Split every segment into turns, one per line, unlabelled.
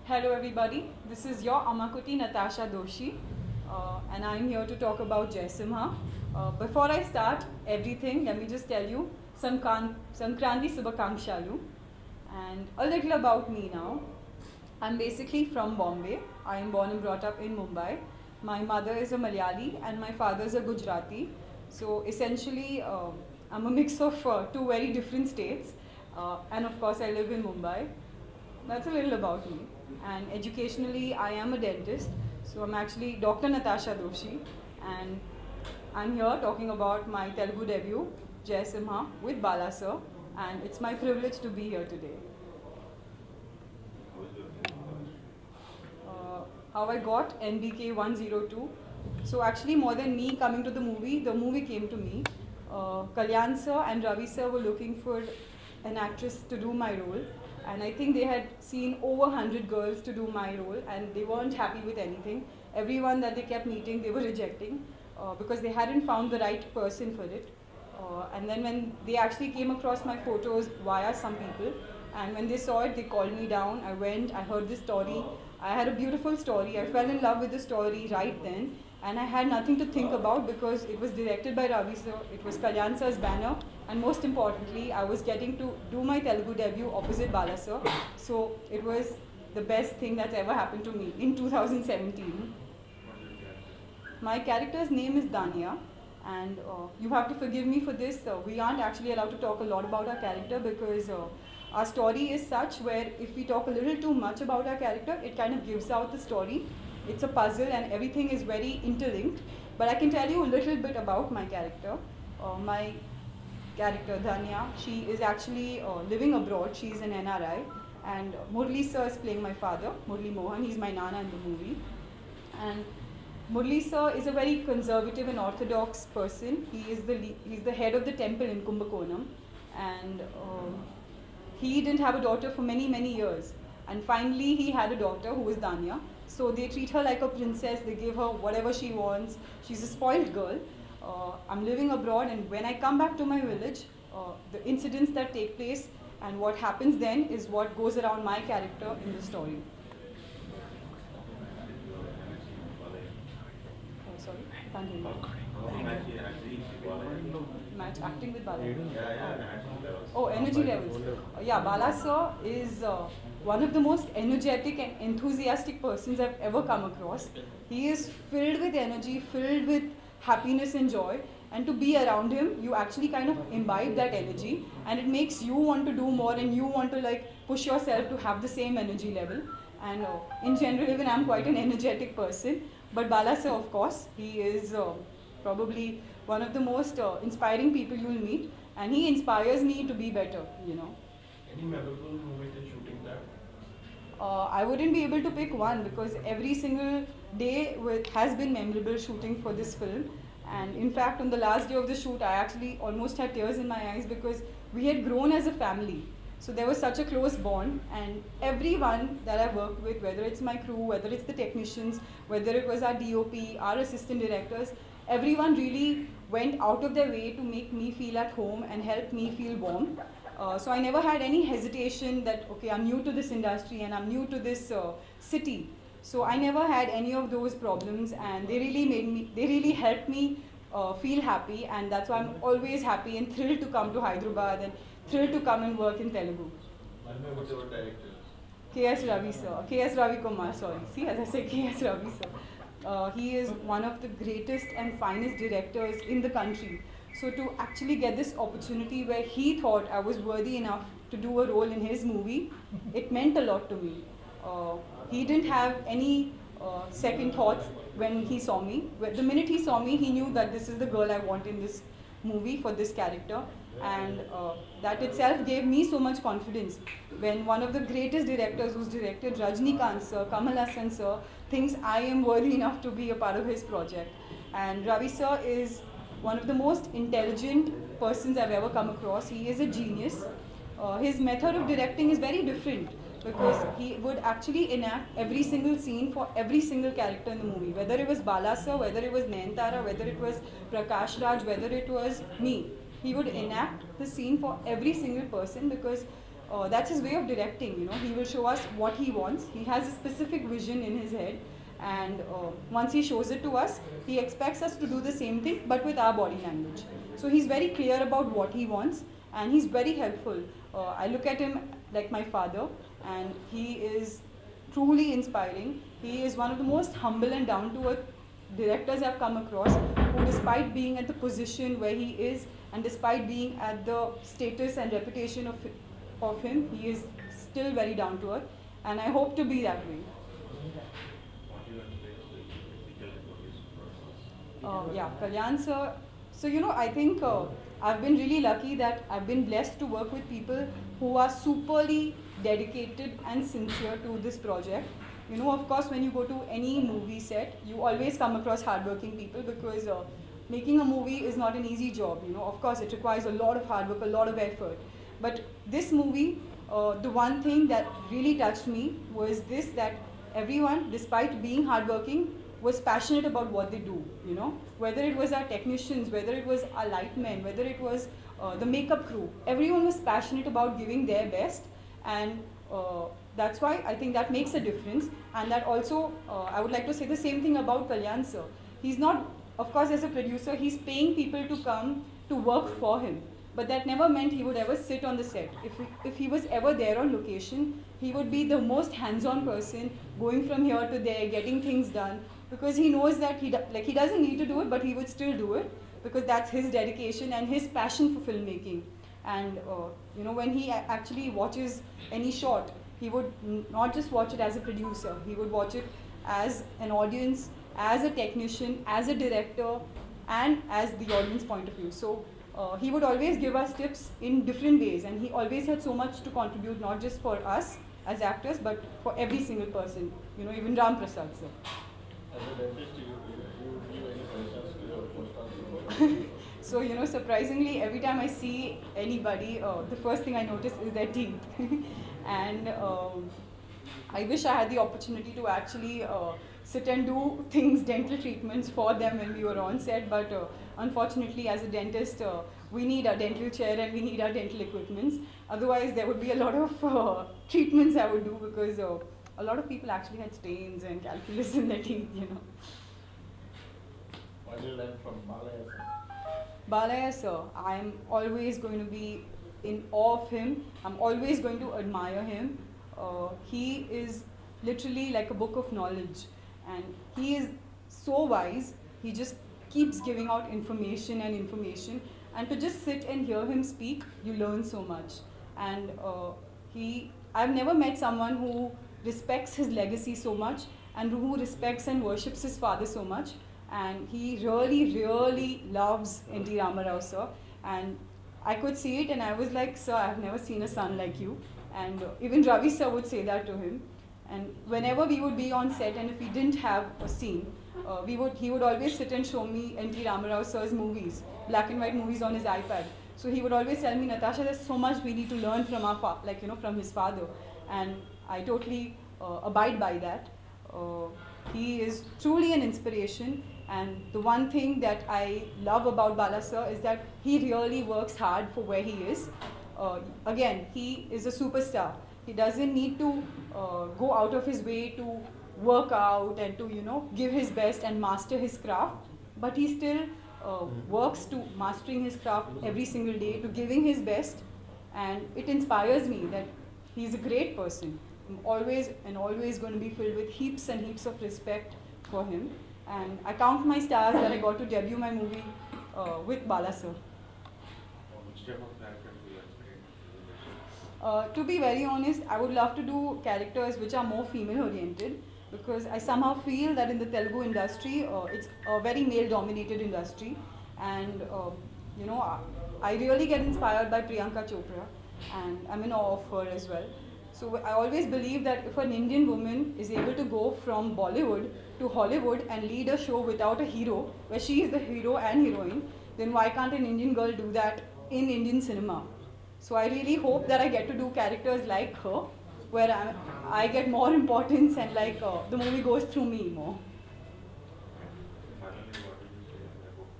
Hello everybody, this is your Amakuti Natasha Doshi and I'm here to talk about Jaisimha. Before I start everything, let me just tell you Sankranti Subhakangshalu and a little about me now. I'm basically from Bombay. I am born and brought up in Mumbai. My mother is a Malayali and my father is a Gujarati. So essentially, I'm a mix of two very different states and of course I live in Mumbai. That's a little about me. And educationally, I am a dentist. So I'm actually Dr. Natasha Doshi. And I'm here talking about my Telugu debut, Jaisimha, with Bala sir. And it's my privilege to be here today. How I got NBK 102. So actually, more than me coming to the movie came to me. Kalyan sir and Ravi sir were looking for an actress to do my role. And I think they had seen over 100 girls to do my role and they weren't happy with anything. Everyone that they kept meeting, they were rejecting because they hadn't found the right person for it. And then when they actually came across my photos via some people, and when they saw it, they called me down. I went, I heard the story. I had a beautiful story. I fell in love with the story right then. And I had nothing to think about because it was directed by Ravi sir. It was Kalyan sir's banner. And most importantly, I was getting to do my Telugu debut opposite Bala sir. So it was the best thing that's ever happened to me in 2017. My character's name is Dania. And you have to forgive me for this. We aren't actually allowed to talk a lot about our character because our story is such where if we talk a little too much about our character, it kind of gives out the story. It's a puzzle and everything is very interlinked. But I can tell you a little bit about my character. My character, Dhanya, she is actually living abroad. She's an NRI. And Murli sir is playing my father, Murli Mohan. He's my Nana in the movie. And Murli sir is a very conservative and orthodox person. He's the head of the temple in Kumbakonam. And he didn't have a daughter for many, many years. And finally, he had a daughter who was Danya. So they treat her like a princess. They give her whatever she wants. She's a spoiled girl. I'm living abroad, and when I come back to my village, the incidents that take place and what happens then is what goes around my character in the story. Oh, sorry, can't hear you. Match acting with Bala. Oh, energy levels. Yeah, Bala sir is one of the most energetic and enthusiastic persons I've ever come across. He is filled with energy, filled with happiness and joy, and to be around him, you actually kind of imbibe that energy, and it makes you want to do more and you want to like push yourself to have the same energy level. And in general, even I'm quite an energetic person, but Bala sir, of course, he is probably one of the most inspiring people you'll meet, and he inspires me to be better, you know.
Any memorable moment in shooting that?
I wouldn't be able to pick one because every single day has been memorable shooting for this film. And in fact, on the last day of the shoot, I actually almost had tears in my eyes because we had grown as a family. So there was such a close bond, and everyone that I worked with, whether it's my crew, whether it's the technicians, whether it was our DOP, our assistant directors, everyone really went out of their way to make me feel at home and help me feel warm. So I never had any hesitation that, okay, I'm new to this industry and I'm new to this city. So I never had any of those problems, and they really helped me feel happy, and that's why I'm always happy and thrilled to come to Hyderabad and thrilled to come and work in Telugu.
What's your director?
K.S. Ravi sir, K.S. Ravi Kumar, sorry. See, as I said, K.S. Ravi sir. He is one of the greatest and finest directors in the country. So to actually get this opportunity where he thought I was worthy enough to do a role in his movie, it meant a lot to me. He didn't have any second thoughts when he saw me. The minute he saw me, he knew that this is the girl I want in this movie for this character. And that itself gave me so much confidence. When one of the greatest directors who's directed Rajnikant sir, Kamal Haasan sir, thinks I am worthy enough to be a part of his project. And Ravi sir is one of the most intelligent persons I've ever come across. He is a genius. His method of directing is very different because he would actually enact every single scene for every single character in the movie. Whether it was Bala sir, whether it was Nayanthara, whether it was Prakash Raj, whether it was me. He would enact the scene for every single person because that's his way of directing. You know, he will show us what he wants. He has a specific vision in his head, and once he shows it to us, he expects us to do the same thing, but with our body language. So he's very clear about what he wants, and he's very helpful. I look at him like my father, and he is truly inspiring. He is one of the most humble and down-to-earth directors I've come across, who, despite being at the position where he is, and despite being at the status and reputation of him, he is still very down to earth, and I hope to be that way. Yeah, Kalyan sir. So, you know, I think I've been really lucky that I've been blessed to work with people who are superly dedicated and sincere to this project. You know, of course, when you go to any movie set, you always come across hardworking people, because making a movie is not an easy job. You know, of course, it requires a lot of hard work, a lot of effort. But this movie, the one thing that really touched me was this, that everyone, despite being hardworking, was passionate about what they do. You know, whether it was our technicians, whether it was our lightmen, whether it was the makeup crew, everyone was passionate about giving their best, and that's why I think that makes a difference. And that also, I would like to say the same thing about Kalyan sir. He's not, of course, as a producer, he's paying people to come to work for him. But that never meant he would ever sit on the set. If he was ever there on location, he would be the most hands-on person, going from here to there, getting things done, because he knows that he doesn't need to do it, but he would still do it, because that's his dedication and his passion for filmmaking. And you know, when he actually watches any shot, he would not just watch it as a producer, he would watch it as an audience, as a technician, as a director, and as the audience point of view. So he would always give us tips in different ways, and he always had so much to contribute, not just for us as actors, but for every single person. You know, even Ram Prasad sir.
As a dentist, you give any suggestions to your postcards?
So, you know, surprisingly, every time I see anybody, the first thing I notice is their teeth. And I wish I had the opportunity to actually sit and do things, dental treatments for them when we were on set, but unfortunately, as a dentist, we need our dental chair and we need our dental equipments. Otherwise, there would be a lot of treatments I would do, because a lot of people actually had stains and calculus in their teeth, you know.
What did you learn from Balaya sir?
Balaya sir, I'm always going to be in awe of him. I'm always going to admire him. He is literally like a book of knowledge, and he is so wise. He just keeps giving out information and information, and to just sit and hear him speak, you learn so much. And I've never met someone who respects his legacy so much, and who respects and worships his father so much. And he really, really loves N.T. Ramarao sir. And I could see it, and I was like, sir, I've never seen a son like you. And even Ravi sir would say that to him. And whenever we would be on set, and if we didn't have a scene, he would always sit and show me N.T. Ramarao sir's movies, black and white movies on his iPad. So he would always tell me, Natasha, there's so much we need to learn from from his father. And I totally abide by that. He is truly an inspiration. And the one thing that I love about Bala sir is that he really works hard for where he is. Again, he is a superstar. He doesn't need to go out of his way to work out and to, you know, give his best and master his craft. But he still works to mastering his craft every single day, to giving his best. And it inspires me that he's a great person. I'm always going to be filled with heaps and heaps of respect for him. And I count my stars that I got to debut my movie with Bala sir.
Which type of character do you aspire?
To be very honest, I would love to do characters which are more female oriented, because I somehow feel that in the Telugu industry, it's a very male dominated industry. And you know, I really get inspired by Priyanka Chopra, and I'm in awe of her as well. So I always believe that if an Indian woman is able to go from Bollywood to Hollywood and lead a show without a hero, where she is the hero and heroine, then why can't an Indian girl do that in Indian cinema? So I really hope that I get to do characters like her, where I get more importance, and like the movie goes through me more.
Finally, what did you say in the book?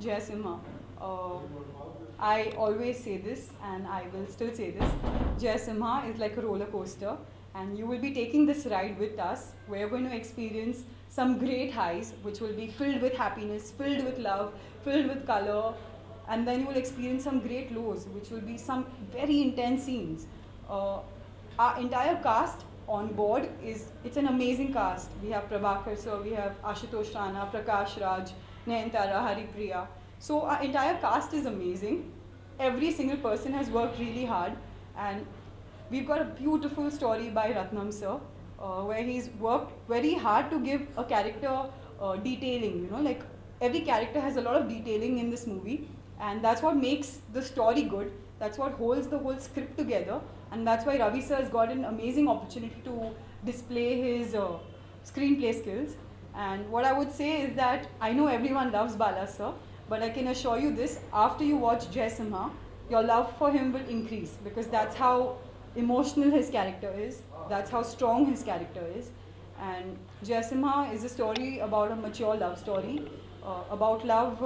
Jayasimha. Uh, I always say this, and I will still say this. Jaisimha is like a roller coaster, and you will be taking this ride with us. We're going to experience some great highs, which will be filled with happiness, filled with love, filled with color, and then you will experience some great lows, which will be some very intense scenes. Our entire cast on board it's an amazing cast. We have Prabhakar sir, we have Ashutosh Rana, Prakash Raj, Nayanthara, Haripriya. So our entire cast is amazing. Every single person has worked really hard, and we've got a beautiful story by Ratnam sir, where he's worked very hard to give a character detailing. You know, like every character has a lot of detailing in this movie, and that's what makes the story good. That's what holds the whole script together, and that's why Ravi sir has got an amazing opportunity to display his screenplay skills. And what I would say is that I know everyone loves Bala sir, but I can assure you this, after you watch Jaisimha, your love for him will increase, because that's how emotional his character is, that's how strong his character is. And Jaisimha is a story about a mature love story, about love,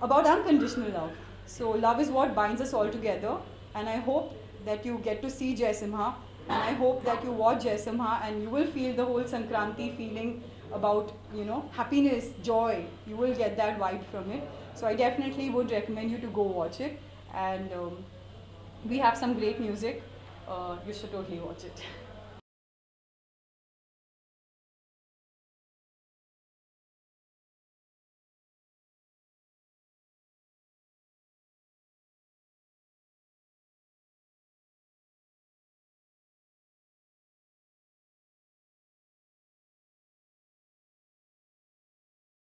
about unconditional love. So love is what binds us all together, and I hope that you get to see Jaisimha, and I hope that you watch Jaisimha and you will feel the whole Sankranti feeling about, you know, happiness, joy. You will get that vibe from it. So I definitely would recommend you to go watch it, and we have some great music. You should totally watch it.